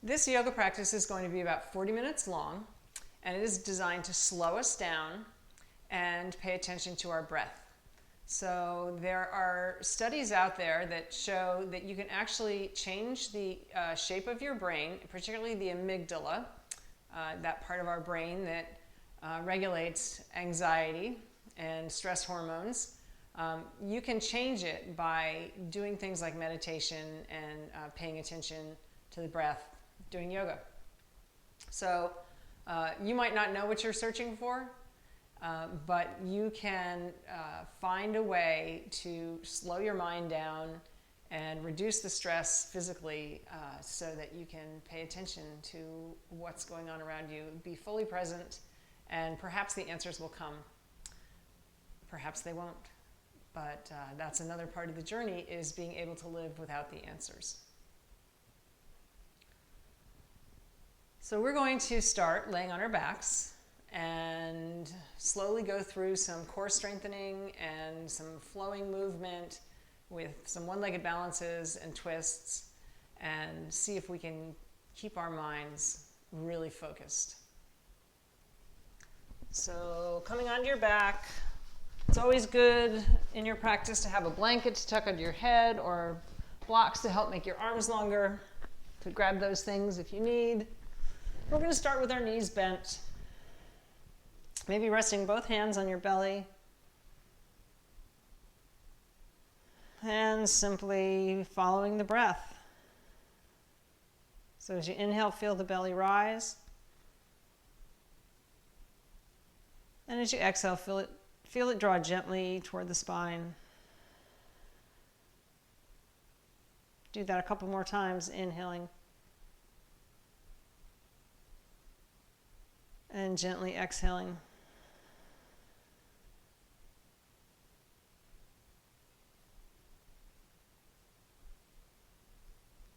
This yoga practice is going to be about 40 minutes long, and it is designed to slow us down and pay attention to our breath. So there are studies out there that show that you can actually change the shape of your brain, particularly the amygdala, that part of our brain that regulates anxiety and stress hormones. You can change it by doing things like meditation and paying attention to the breath, doing yoga. So you might not know what you're searching for, but you can find a way to slow your mind down and reduce the stress physically so that you can pay attention to what's going on around you, be fully present, and perhaps the answers will come. Perhaps they won't. But that's another part of the journey, is being able to live without the answers. So we're going to start laying on our backs and slowly go through some core strengthening and some flowing movement with some one-legged balances and twists, and see if we can keep our minds really focused. So coming onto your back, it's always good in your practice to have a blanket to tuck under your head or blocks to help make your arms longer. To grab those things if you need. We're going to start with our knees bent. Maybe resting both hands on your belly. And simply following the breath. So as you inhale, feel the belly rise. And as you exhale, feel it draw gently toward the spine. Do that a couple more times, inhaling. And gently exhaling.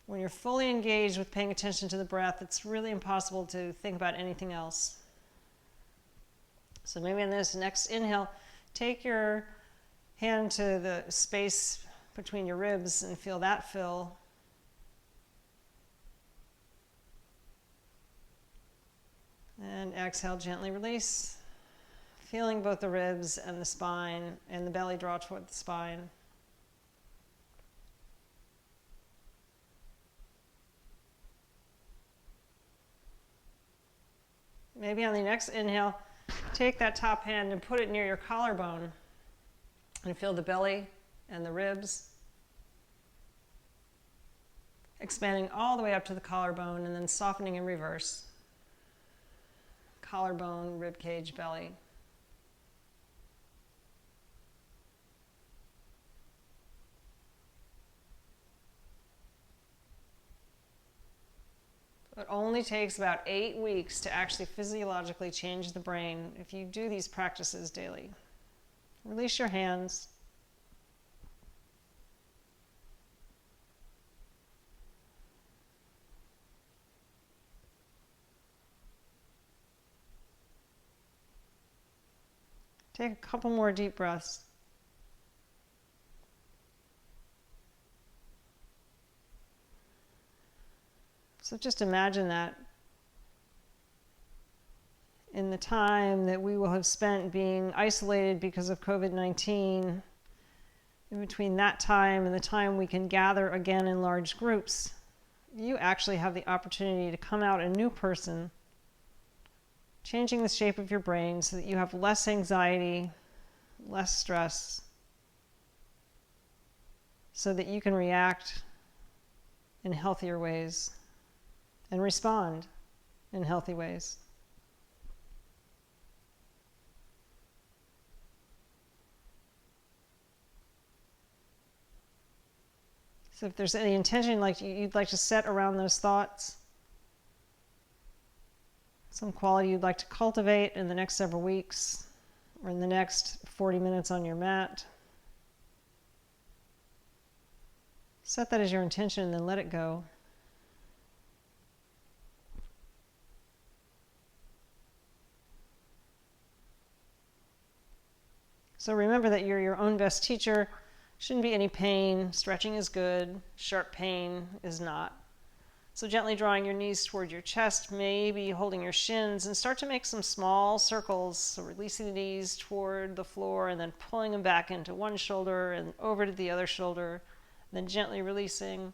When you're fully engaged with paying attention to the breath, it's really impossible to think about anything else. So maybe in this next inhale, take your hand to the space between your ribs and feel that fill. And exhale, gently release, feeling both the ribs and the spine and the belly draw toward the spine. Maybe on the next inhale, take that top hand and put it near your collarbone and feel the belly and the ribs expanding all the way up to the collarbone and then softening in reverse. Collarbone, rib cage, belly. It only takes about 8 weeks to actually physiologically change the brain if you do these practices daily. Release your hands. Take a couple more deep breaths. So just imagine that in the time that we will have spent being isolated because of COVID-19, in between that time and the time we can gather again in large groups, you actually have the opportunity to come out a new person, changing the shape of your brain so that you have less anxiety, less stress, so that you can react in healthier ways and respond in healthy ways. So if there's any intention you'd like to set around those thoughts, some quality you'd like to cultivate in the next several weeks or in the next 40 minutes on your mat, set that as your intention and then let it go. So remember that you're your own best teacher. Shouldn't be any pain. Stretching is good. Sharp pain is not. So gently drawing your knees toward your chest, maybe holding your shins, and start to make some small circles. So releasing the knees toward the floor and then pulling them back into one shoulder and over to the other shoulder. Then gently releasing.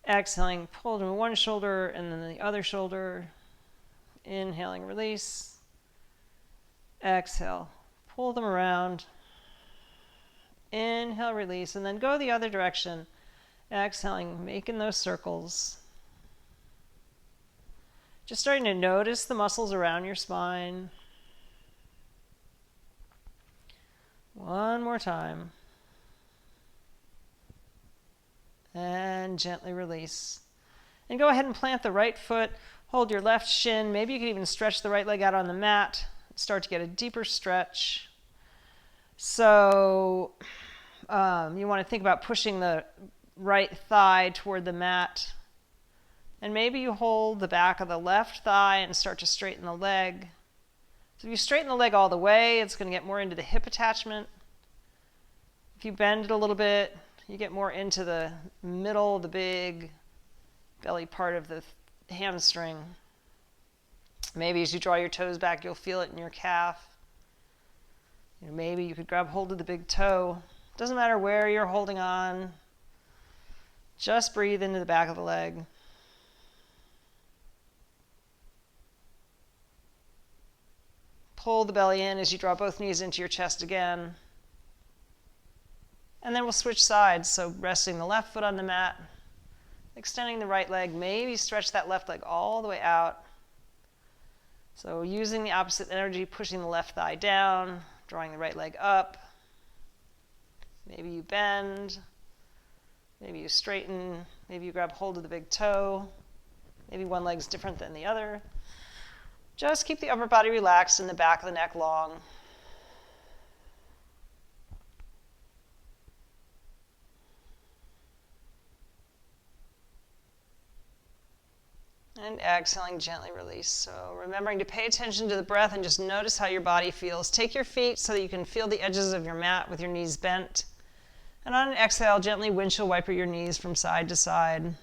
Exhaling, pull to one shoulder and then the other shoulder. Inhaling, release. Exhale, pull them around. Inhale, release, and then go the other direction. Exhaling, making those circles. Just starting to notice the muscles around your spine. One more time. And gently release. And go ahead and plant the right foot. Hold your left shin. Maybe you can even stretch the right leg out on the mat. Start to get a deeper stretch. So you want to think about pushing the right thigh toward the mat. And maybe you hold the back of the left thigh and start to straighten the leg. So if you straighten the leg all the way, it's going to get more into the hip attachment. If you bend it a little bit, you get more into the middle, the big belly part of the hamstring. Maybe as you draw your toes back, you'll feel it in your calf. Maybe you could grab hold of the big toe. Doesn't matter where you're holding on. Just breathe into the back of the leg. Pull the belly in as you draw both knees into your chest again. And then we'll switch sides. So resting the left foot on the mat, extending the right leg, maybe stretch that left leg all the way out. So using the opposite energy, pushing the left thigh down, drawing the right leg up. Maybe you bend, maybe you straighten, maybe you grab hold of the big toe. Maybe one leg's different than the other. Just keep the upper body relaxed and the back of the neck long. And exhaling, gently release. So remembering to pay attention to the breath and just notice how your body feels. Take your feet so that you can feel the edges of your mat with your knees bent. And on an exhale, gently windshield wiper your knees from side to side.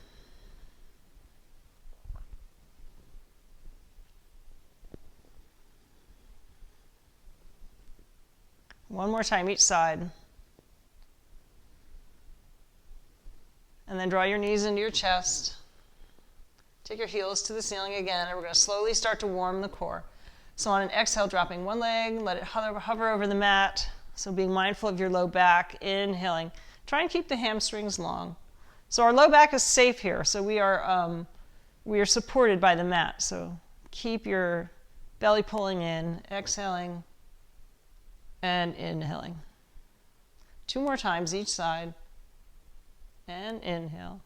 One more time each side. And then draw your knees into your chest. Take your heels to the ceiling again, and we're going to slowly start to warm the core. So on an exhale, dropping one leg, let it hover over the mat. So being mindful of your low back, inhaling. Try and keep the hamstrings long. So our low back is safe here. So we are supported by the mat. So keep your belly pulling in, exhaling, and inhaling. 2 more times each side. And inhale.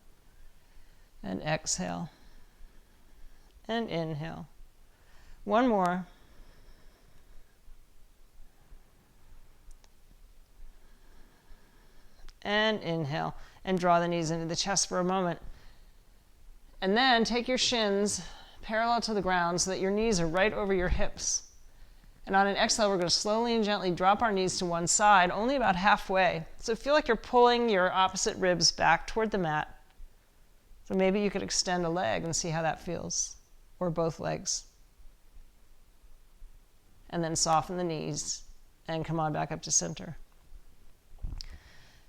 And exhale. And inhale. One more. And inhale. And draw the knees into the chest for a moment. And then take your shins parallel to the ground so that your knees are right over your hips. And on an exhale, we're going to slowly and gently drop our knees to one side, only about halfway. So feel like you're pulling your opposite ribs back toward the mat. So maybe you could extend a leg and see how that feels, or both legs. And then soften the knees and come on back up to center.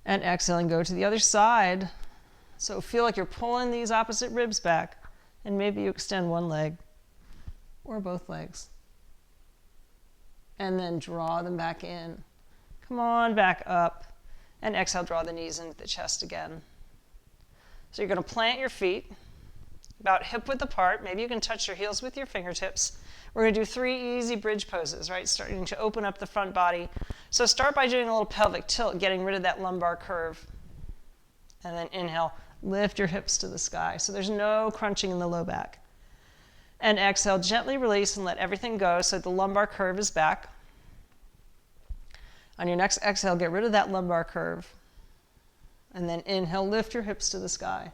And exhale and go to the other side. So feel like you're pulling these opposite ribs back, and maybe you extend one leg or both legs. And then draw them back in. Come on back up. And exhale, draw the knees into the chest again. So you're going to plant your feet about hip width apart. Maybe you can touch your heels with your fingertips. We're going to do 3 easy bridge poses, right? Starting to open up the front body. So start by doing a little pelvic tilt, getting rid of that lumbar curve. And then inhale, lift your hips to the sky. So there's no crunching in the low back. And exhale, gently release and let everything go so the lumbar curve is back. On your next exhale, get rid of that lumbar curve. And then inhale, lift your hips to the sky.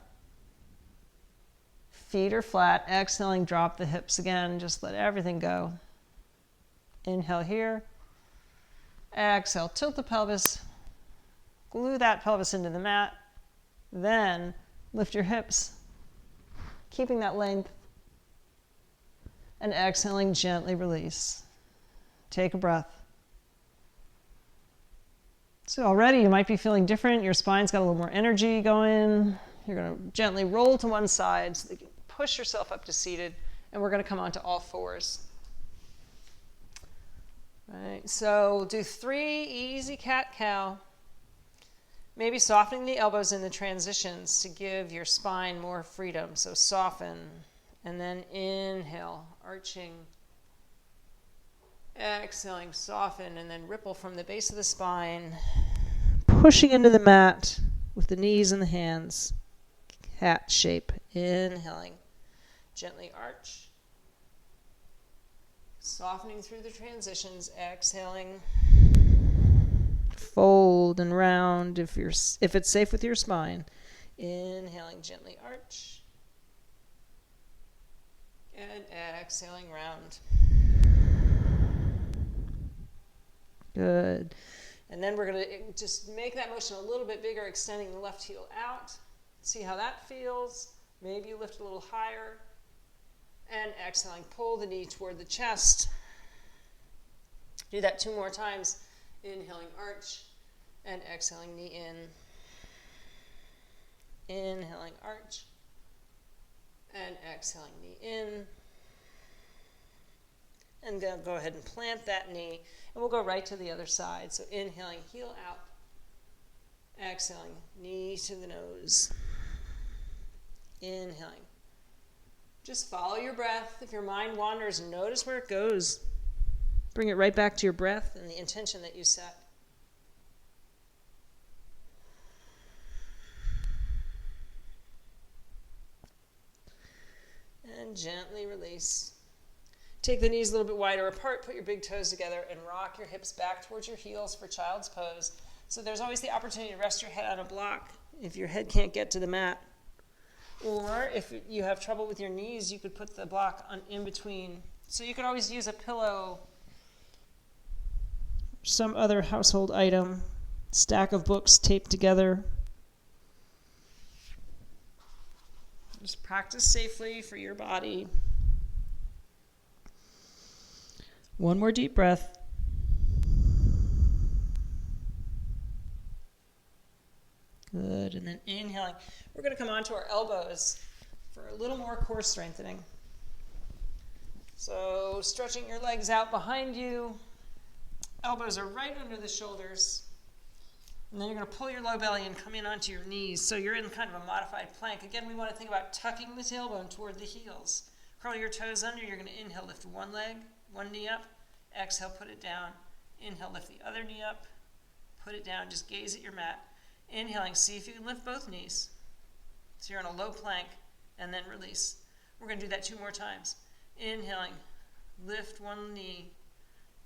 Feet are flat. Exhaling, drop the hips again. Just let everything go. Inhale here. Exhale, tilt the pelvis. Glue that pelvis into the mat. Then lift your hips. keeping that length. And exhaling, gently release. Take a breath. So already you might be feeling different. Your spine's got a little more energy going. You're going to gently roll to one side so that you can push yourself up to seated. And we're going to come onto all fours. Right, so we'll do 3 easy cat-cow. Maybe softening the elbows in the transitions to give your spine more freedom. So soften. And then inhale, arching. Exhaling, soften, and then ripple from the base of the spine. Pushing into the mat with the knees and the hands. Cat shape. Inhaling. Gently arch. Softening through the transitions. Exhaling. Fold and round if it's safe with your spine. Inhaling, gently arch. And exhaling, round. Good. And then we're going to just make that motion a little bit bigger, extending the left heel out. See how that feels. Maybe you lift a little higher. And exhaling, pull the knee toward the chest. Do that 2 more times. Inhaling, arch. And exhaling, knee in. Inhaling, arch. And exhaling, knee in. And then go ahead and plant that knee. And we'll go right to the other side. So inhaling, heel out. Exhaling, knee to the nose. Inhaling. Just follow your breath. If your mind wanders, notice where it goes. Bring it right back to your breath and the intention that you set. And gently release. Take the knees a little bit wider apart, put your big toes together, and rock your hips back towards your heels for child's pose. So there's always the opportunity to rest your head on a block if your head can't get to the mat. Or if you have trouble with your knees, you could put the block on in between. So you could always use a pillow, some other household item, stack of books taped together. Just practice safely for your body. One more deep breath. Good, and then inhaling. We're going to come onto our elbows for a little more core strengthening. So stretching your legs out behind you. Elbows are right under the shoulders. And then you're going to pull your low belly and come in onto your knees. So you're in kind of a modified plank. Again, we want to think about tucking the tailbone toward the heels. Curl your toes under. You're going to inhale, lift one leg, one knee up. Exhale, put it down. Inhale, lift the other knee up. Put it down. Just gaze at your mat. Inhaling, see if you can lift both knees. So you're in a low plank, and then release. We're going to do that 2 more times. Inhaling, lift one knee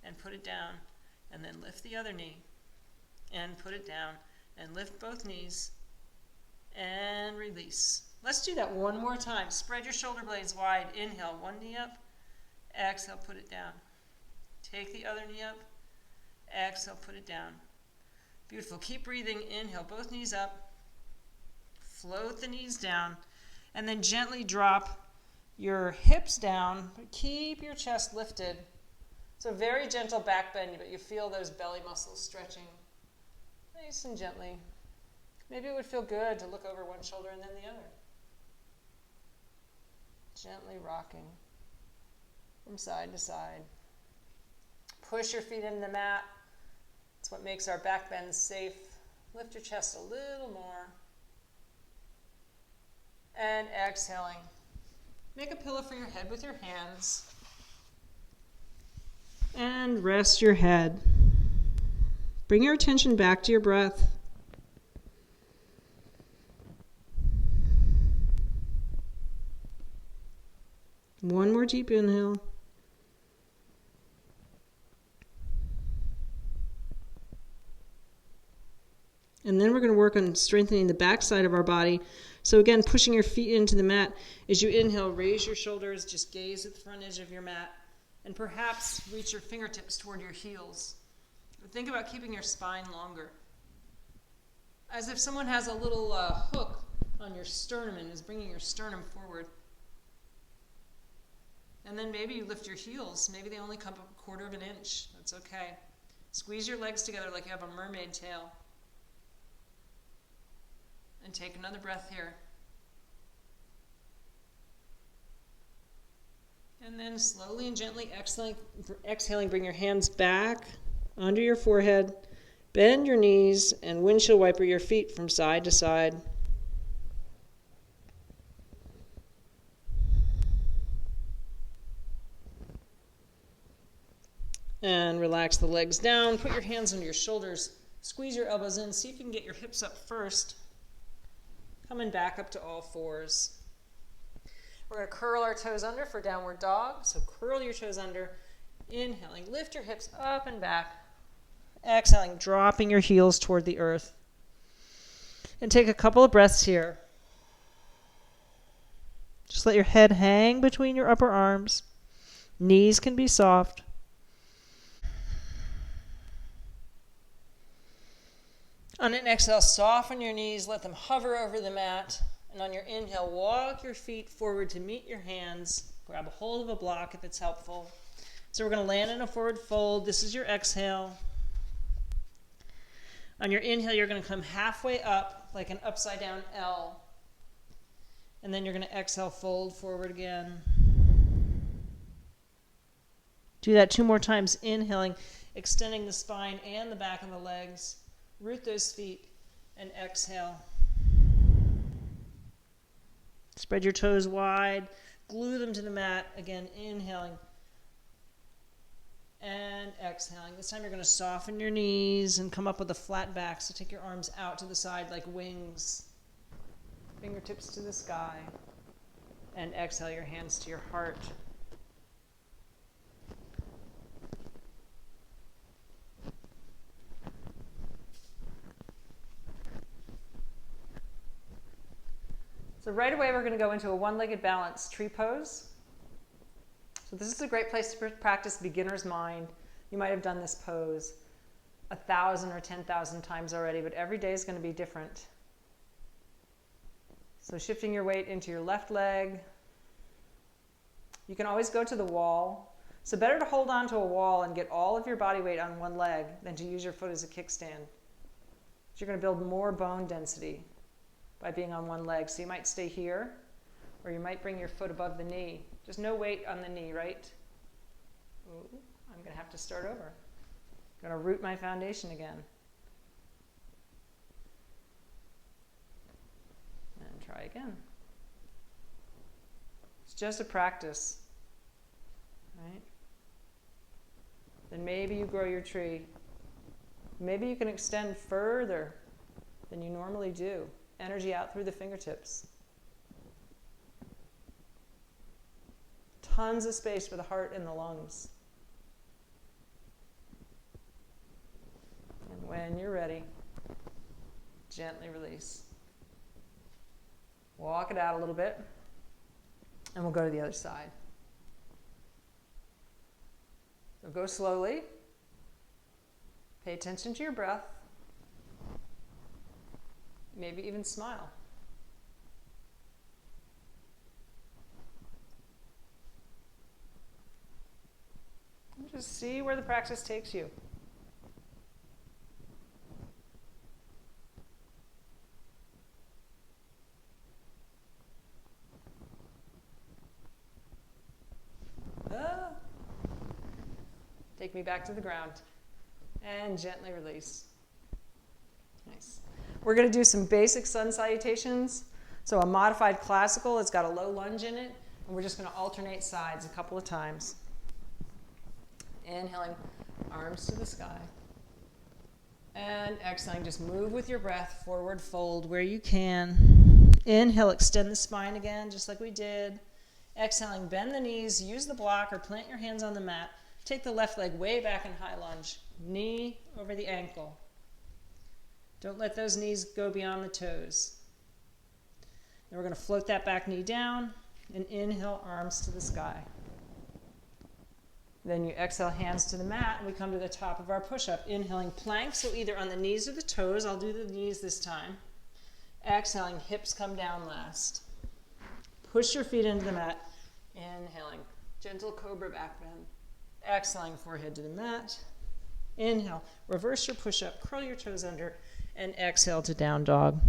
and put it down, and then lift the other knee and put it down, and lift both knees and release. Let's do that 1 more time. Spread your shoulder blades wide. Inhale, one knee up. Exhale, put it down. Take the other knee up. Exhale, put it down. Beautiful. Keep breathing. Inhale, both knees up. Float the knees down. And then gently drop your hips down. But keep your chest lifted. So very gentle back bend, but you feel those belly muscles stretching nice and gently. Maybe it would feel good to look over one shoulder and then the other. Gently rocking from side to side. Push your feet into the mat. It's what makes our back bends safe. Lift your chest a little more. And exhaling. Make a pillow for your head with your hands. And rest your head. Bring your attention back to your breath. One more deep inhale. And then we're going to work on strengthening the back side of our body. So again, pushing your feet into the mat. As you inhale, raise your shoulders, just gaze at the front edge of your mat, and perhaps reach your fingertips toward your heels. Think about keeping your spine longer. As if someone has a little hook on your sternum and is bringing your sternum forward. And then maybe you lift your heels. Maybe they only come up a quarter of an inch. That's okay. Squeeze your legs together like you have a mermaid tail. And take another breath here. And then slowly and gently exhaling, bring your hands back onto your forehead. Bend your knees and windshield wiper your feet from side to side. And relax the legs down. Put your hands under your shoulders. Squeeze your elbows in. See if you can get your hips up first. Coming back up to all fours. We're going to curl our toes under for downward dog. So curl your toes under. Inhaling. Lift your hips up and back. Exhaling. Dropping your heels toward the earth. And take a couple of breaths here. Just let your head hang between your upper arms. Knees can be soft. On an exhale, soften your knees, let them hover over the mat. And on your inhale, walk your feet forward to meet your hands. Grab a hold of a block if it's helpful. So we're going to land in a forward fold. This is your exhale. On your inhale, you're going to come halfway up like an upside down L. And then you're going to exhale, fold forward again. Do that 2 more times, inhaling, extending the spine and the back of the legs. Root those feet and exhale. Spread your toes wide. Glue them to the mat. Again, inhaling and exhaling. This time you're going to soften your knees and come up with a flat back. So take your arms out to the side like wings. Fingertips to the sky. And exhale your hands to your heart. So right away we're going to go into a one-legged balance tree pose. So this is a great place to practice beginner's mind. You might have done this pose 1,000 or 10,000 times already, but every day is going to be different. So shifting your weight into your left leg. You can always go to the wall. So better to hold on to a wall and get all of your body weight on one leg than to use your foot as a kickstand. You're going to build more bone density by being on one leg. So you might stay here, or you might bring your foot above the knee. Just no weight on the knee, right? Ooh, I'm going to have to start over. I'm going to root my foundation again. And try again. It's just a practice, right? Then maybe you grow your tree. Maybe you can extend further than you normally do. Energy out through the fingertips. Tons of space for the heart and the lungs. And when you're ready, gently release. Walk it out a little bit, and we'll go to the other side. So go slowly. Pay attention to your breath. Maybe even smile. And just see where the practice takes you. Take me back to the ground. And gently release. Nice. We're going to do some basic sun salutations. So a modified classical, it's got a low lunge in it, and we're just going to alternate sides a couple of times. Inhaling, arms to the sky. And exhaling, just move with your breath, forward fold where you can. Inhale, extend the spine again, just like we did. Exhaling, bend the knees, use the block or plant your hands on the mat. Take the left leg way back in high lunge. Knee over the ankle. Don't let those knees go beyond the toes. Then we're going to float that back knee down and inhale, arms to the sky. Then you exhale, hands to the mat, and we come to the top of our push-up. Inhaling, plank, so either on the knees or the toes. I'll do the knees this time. Exhaling, hips come down last. Push your feet into the mat. Inhaling. Gentle cobra back bend. Exhaling, forehead to the mat. Inhale, reverse your push-up, curl your toes under, and exhale to down dog.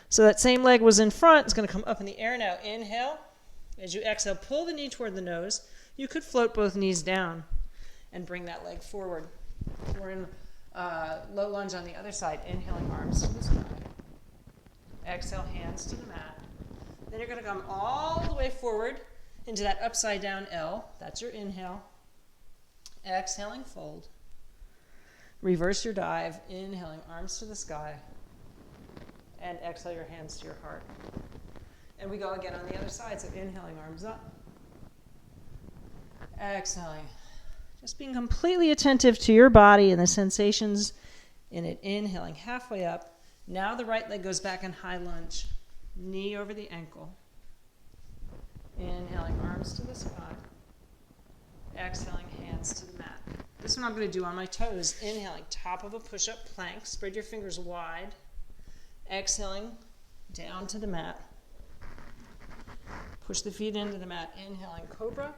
So that same leg was in front. It's going to come up in the air now. Inhale. As you exhale, pull the knee toward the nose. You could float both knees down and bring that leg forward. We're in low lunge on the other side. Inhaling, arms to the sky. Exhale, hands to the mat. Then you're going to come all the way forward into that upside down L. That's your inhale. Exhaling, fold. Reverse your dive. Inhaling, arms to the sky. And exhale your hands to your heart. And we go again on the other side. So inhaling, arms up. Exhaling. Just being completely attentive to your body and the sensations in it. Inhaling, halfway up. Now the right leg goes back in high lunge. Knee over the ankle. Inhaling, arms to the sky. Exhaling, hands to the mat. This one I'm going to do on my toes. Inhaling, top of a push-up plank. Spread your fingers wide. Exhaling, down to the mat. Push the feet into the mat. Inhaling, cobra.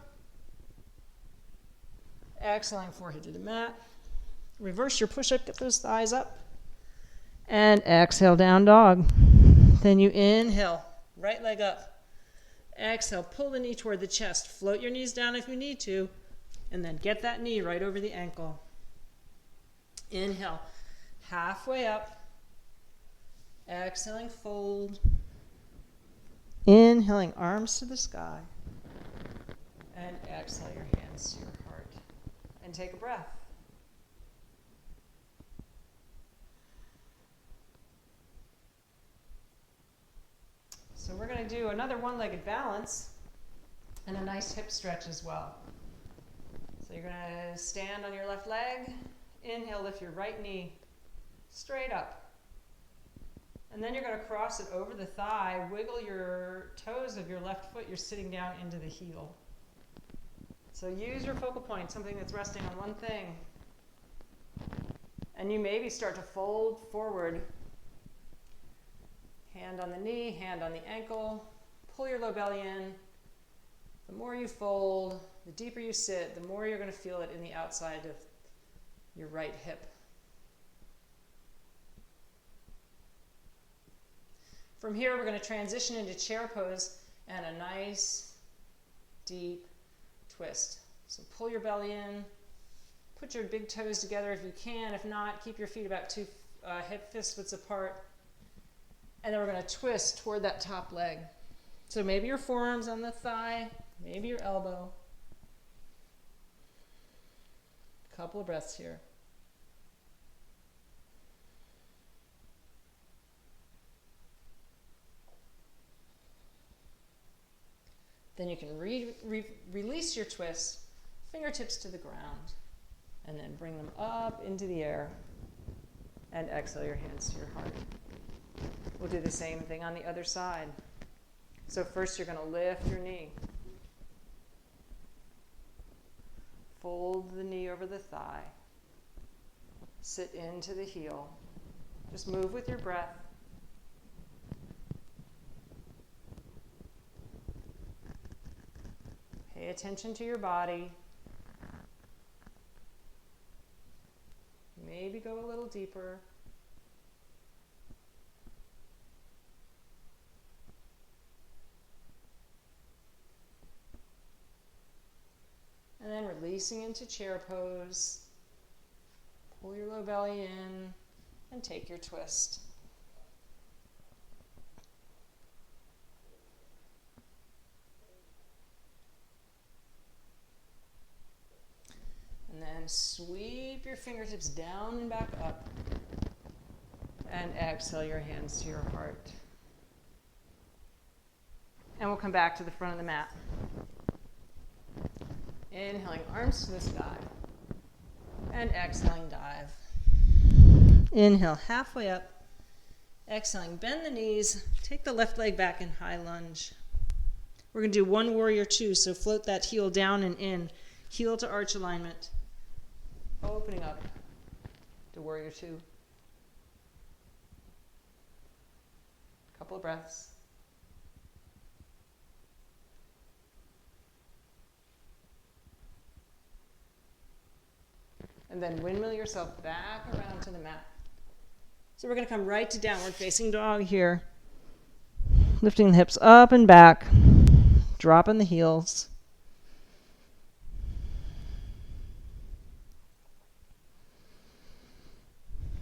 Exhaling, forehead to the mat. Reverse your push-up, get those thighs up. And exhale, down dog. Then you inhale, right leg up. Exhale, pull the knee toward the chest. Float your knees down if you need to. And then get that knee right over the ankle. Inhale, halfway up. Exhaling, fold. Inhaling, arms to the sky. And exhale your hands to your heart. And take a breath. So we're going to do another one-legged balance and a nice hip stretch as well. So you're going to stand on your left leg. Inhale, lift your right knee straight up. And then you're going to cross it over the thigh. Wiggle your toes of your left foot. You're sitting down into the heel. So use your focal point, something that's resting on one thing. And you maybe start to fold forward. Hand on the knee, hand on the ankle. Pull your low belly in. The more you fold, the deeper you sit, the more you're going to feel it in the outside of your right hip. From here, we're going to transition into chair pose and a nice, deep twist. So pull your belly in. Put your big toes together if you can. If not, keep your feet about 2 hip fist widths apart. And then we're going to twist toward that top leg. So maybe your forearms on the thigh, maybe your elbow. A couple of breaths here. Then you can release your twist, fingertips to the ground, and then bring them up into the air, and exhale your hands to your heart. We'll do the same thing on the other side. So first you're going to lift your knee. Fold the knee over the thigh. Sit into the heel. Just move with your breath. Pay attention to your body. Maybe go a little deeper. And then releasing into chair pose. Pull your low belly in and take your twist. And then sweep your fingertips down and back up. And exhale your hands to your heart. And we'll come back to the front of the mat. Inhaling, arms to the sky. And exhaling, dive. Inhale, halfway up. Exhaling, bend the knees. Take the left leg back in high lunge. We're going to do one warrior two, so float that heel down and in. Heel to arch alignment. Opening up to warrior two. Couple of breaths. And then windmill yourself back around to the mat. So we're going to come right to downward facing dog here. Lifting the hips up and back, dropping the heels.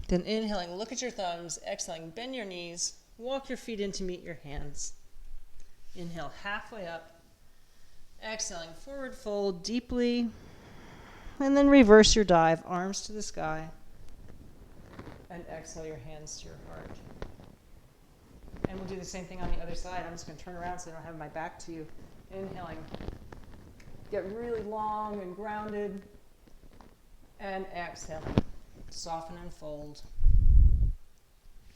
Then inhaling, look at your thumbs. Exhaling, bend your knees. Walk your feet in to meet your hands. Inhale, halfway up. Exhaling, forward fold deeply. And then reverse your dive, arms to the sky. And exhale your hands to your heart. And we'll do the same thing on the other side. I'm just going to turn around so I don't have my back to you. Inhaling. Get really long and grounded. And exhaling. Soften and fold.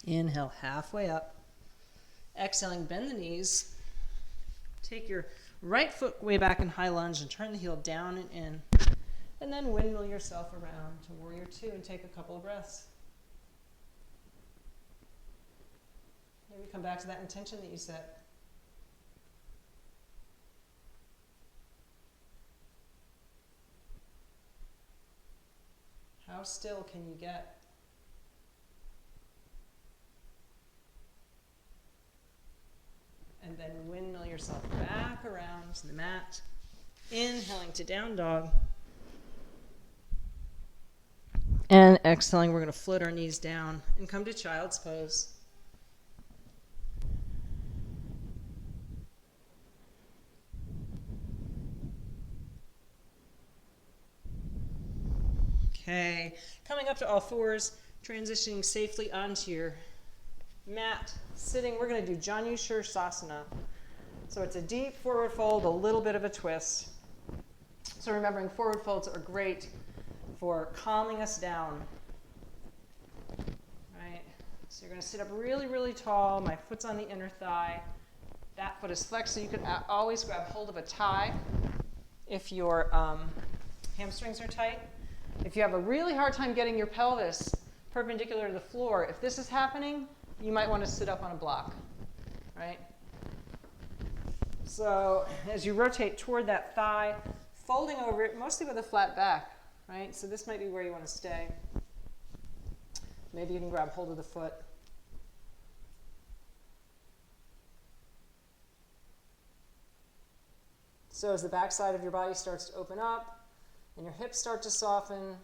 Inhale, halfway up. Exhaling, bend the knees. Take your right foot way back in high lunge and turn the heel down and in. And then windmill yourself around to warrior two and take a couple of breaths. Maybe come back to that intention that you set. How still can you get? And then windmill yourself back around to the mat. Inhaling to down dog. And exhaling, we're going to float our knees down and come to child's pose. Okay, coming up to all fours, transitioning safely onto your mat, sitting. We're going to do Janu Sirsasana. So it's a deep forward fold, a little bit of a twist. So remembering forward folds are great for calming us down. Right? So you're going to sit up really, really tall. My foot's on the inner thigh. That foot is flexed, so you can always grab hold of a tie if your hamstrings are tight. If you have a really hard time getting your pelvis perpendicular to the floor, if this is happening, you might want to sit up on a block, right? So as you rotate toward that thigh, folding over it, mostly with a flat back, right? So this might be where you want to stay. Maybe you can grab hold of the foot. So as the back side of your body starts to open up, and your hips start to soften,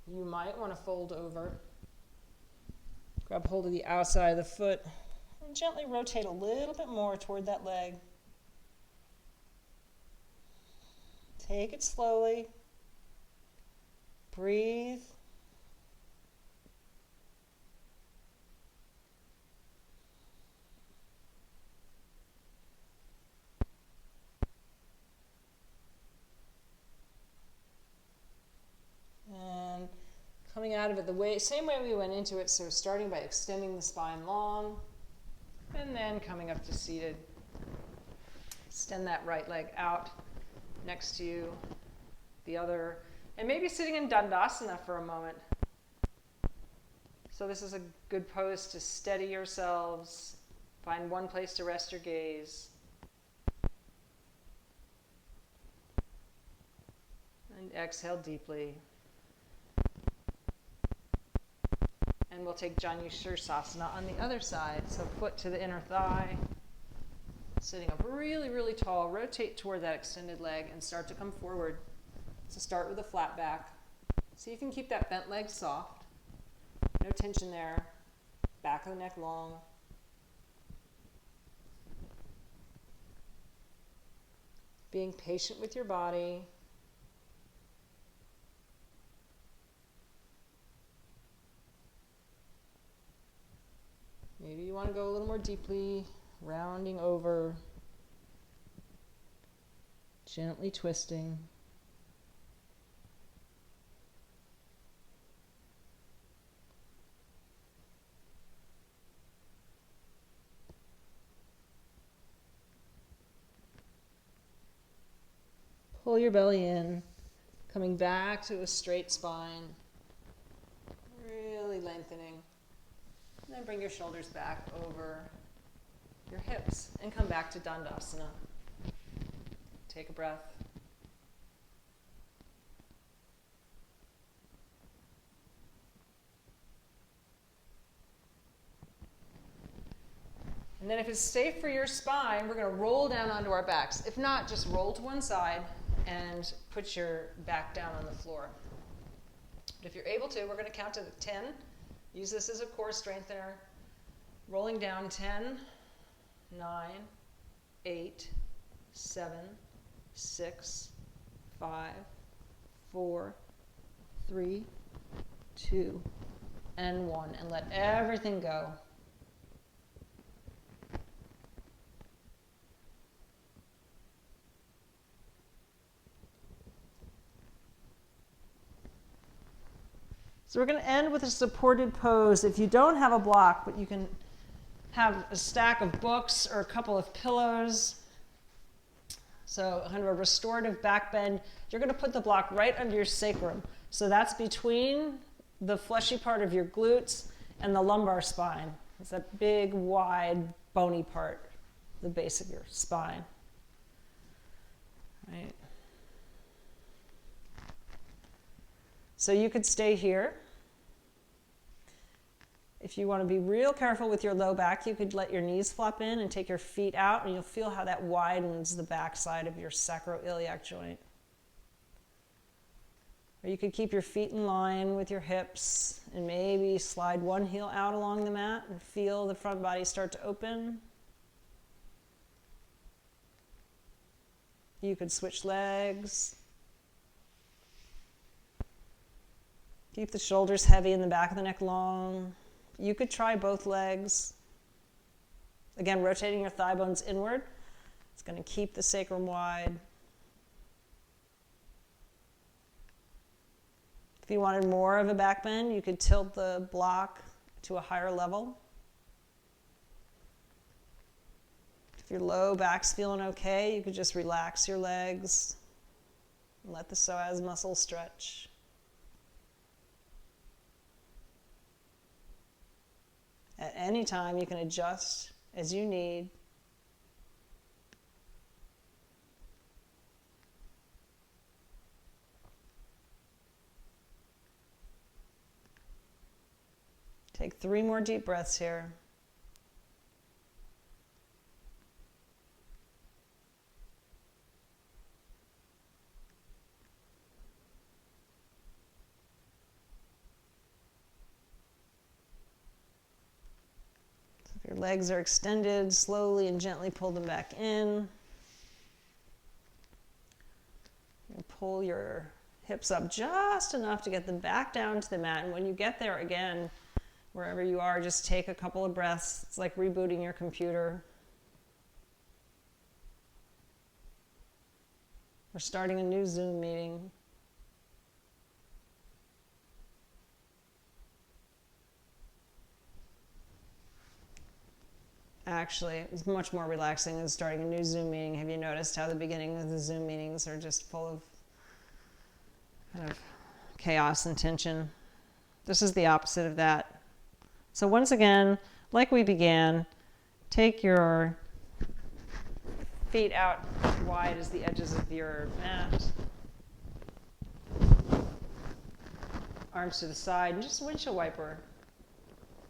you might want to fold over. Grab hold of the outside of the foot and gently rotate a little bit more toward that leg. Take it slowly. Breathe. And coming out of it the same way we went into it, so starting by extending the spine long, and then coming up to seated. Extend that right leg out next to you, the other, and maybe sitting in Dandasana for a moment. So this is a good pose to steady yourselves, find one place to rest your gaze. And exhale deeply. And we'll take Janu Sirsasana on the other side. So foot to the inner thigh. Sitting up really, really tall. Rotate toward that extended leg and start to come forward. So start with a flat back. So you can keep that bent leg soft. No tension there. Back of the neck long. Being patient with your body. Maybe you want to go a little more deeply, rounding over, gently twisting. Pull your belly in, coming back to a straight spine, really lengthening. And then bring your shoulders back over your hips and come back to Dandasana. Take a breath. And then if it's safe for your spine, we're going to roll down onto our backs. If not, just roll to one side and put your back down on the floor. But if you're able to, we're going to count to 10. Use this as a core strengthener. Rolling down 10, 9, 8, 7, 6, 5, 4, 3, 2, and 1. And let everything go. So we're going to end with a supported pose. If you don't have a block, but you can have a stack of books or a couple of pillows. So kind of a restorative back bend. You're going to put the block right under your sacrum. So that's between the fleshy part of your glutes and the lumbar spine. It's that big, wide, bony part, the base of your spine. Right. So you could stay here. If you want to be real careful with your low back, you could let your knees flop in and take your feet out, and you'll feel how that widens the backside of your sacroiliac joint. Or you could keep your feet in line with your hips and maybe slide one heel out along the mat and feel the front body start to open. You could switch legs. Keep the shoulders heavy and the back of the neck long. You could try both legs. Again, rotating your thigh bones inward. It's going to keep the sacrum wide. If you wanted more of a back bend, you could tilt the block to a higher level. If your low back's feeling okay, you could just relax your legs and let the psoas muscle stretch. At any time, you can adjust as you need. Take 3 more deep breaths here. Your legs are extended, slowly and gently pull them back in. You pull your hips up just enough to get them back down to the mat. And when you get there again, wherever you are, just take a couple of breaths. It's like rebooting your computer. We're starting a new Zoom meeting. Actually, it's much more relaxing than starting a new Zoom meeting. Have you noticed how the beginning of the Zoom meetings are just full of kind of chaos and tension? This is the opposite of that. So once again, like we began, take your feet out wide as the edges of your mat. Arms to the side, and just windshield wiper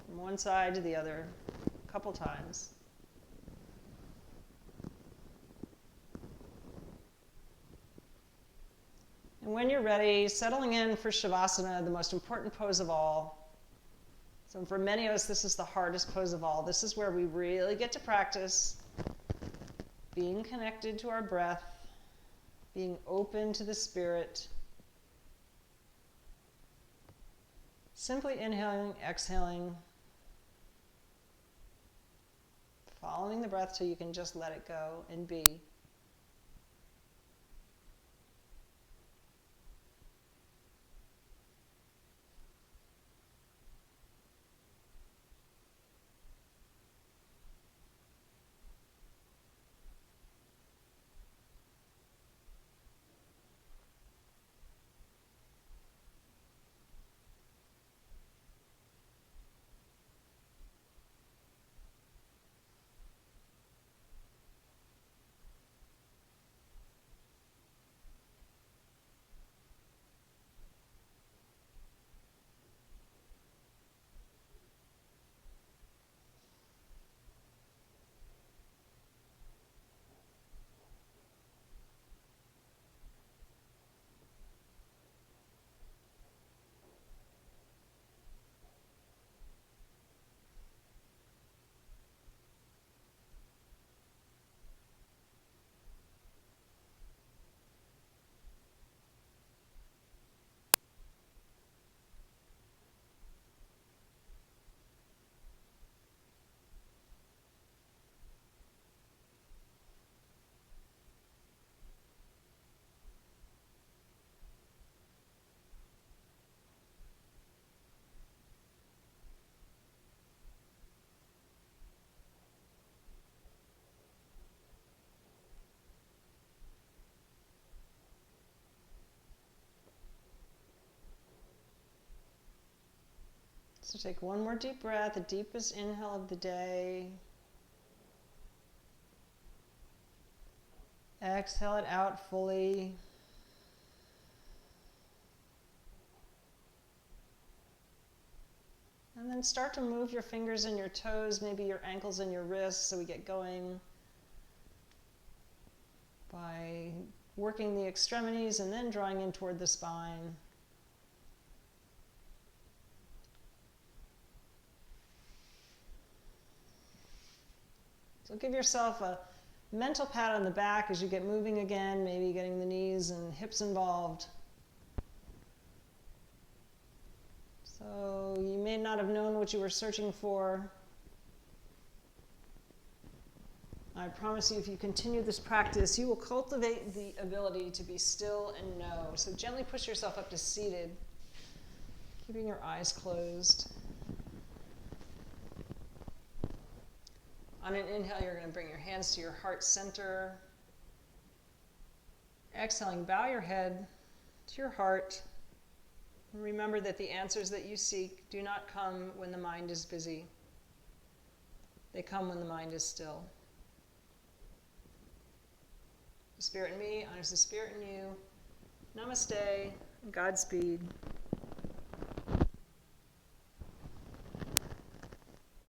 from one side to the other. Couple times. And when you're ready, settling in for Shavasana, the most important pose of all. So for many of us, this is the hardest pose of all. This is where we really get to practice being connected to our breath, being open to the spirit. Simply inhaling, exhaling, following the breath till you can just let it go and be. So take one more deep breath, the deepest inhale of the day. Exhale it out fully. And then start to move your fingers and your toes, maybe your ankles and your wrists, so we get going by working the extremities and then drawing in toward the spine. So give yourself a mental pat on the back as you get moving again, maybe getting the knees and hips involved. So you may not have known what you were searching for. I promise you, if you continue this practice, you will cultivate the ability to be still and know. So gently push yourself up to seated, keeping your eyes closed. On an inhale, you're going to bring your hands to your heart center. Exhaling, bow your head to your heart. And remember that the answers that you seek do not come when the mind is busy. They come when the mind is still. The Spirit in me honors the Spirit in you. Namaste, Godspeed.